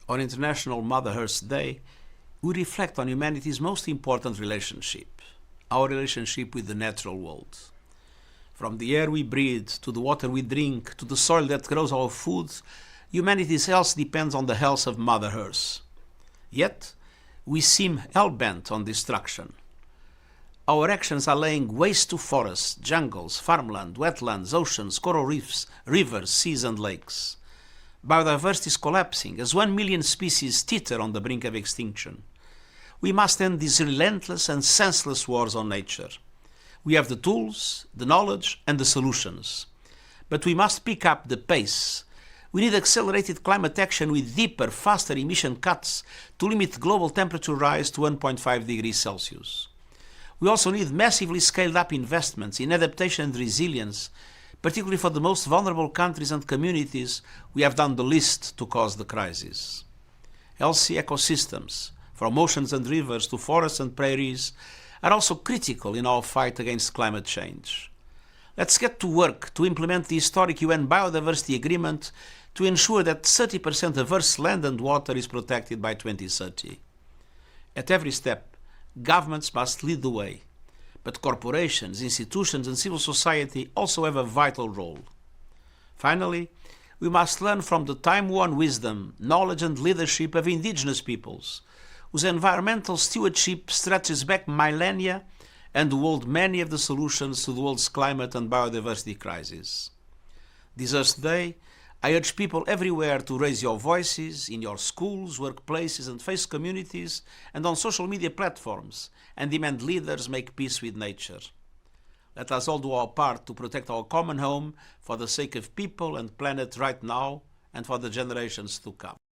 On International Mother Earth Day, we reflect on humanity's most important relationship, our relationship with the natural world. From the air we breathe, to the water we drink, to the soil that grows our food, humanity's health depends on the health of Mother Earth. Yet, we seem hell-bent on destruction. Our actions are laying waste to forests, jungles, farmland, wetlands, oceans, coral reefs, rivers, seas and lakes. Biodiversity is collapsing as 1 million species teeter on the brink of extinction. We must end these relentless and senseless wars on nature. We have the tools, the knowledge and the solutions. But we must pick up the pace. We need accelerated climate action with deeper, faster emission cuts to limit global temperature rise to 1.5 degrees Celsius. We also need massively scaled up investments in adaptation and resilience, particularly for the most vulnerable countries and communities we have done the least to cause the crisis. Healthy ecosystems, from oceans and rivers to forests and prairies, are also critical in our fight against climate change. Let's get to work to implement the historic UN Biodiversity Agreement to ensure that 30% of Earth's land and water is protected by 2030. At every step, governments must lead the way, but corporations, institutions and civil society also have a vital role. Finally, we must learn from the time-worn wisdom, knowledge and leadership of indigenous peoples, whose environmental stewardship stretches back millennia and who hold many of the solutions to the world's climate and biodiversity crisis. This Earth Day, I urge people everywhere to raise your voices in your schools, workplaces and faith communities and on social media platforms and demand leaders make peace with nature. Let us all do our part to protect our common home for the sake of people and planet right now and for the generations to come.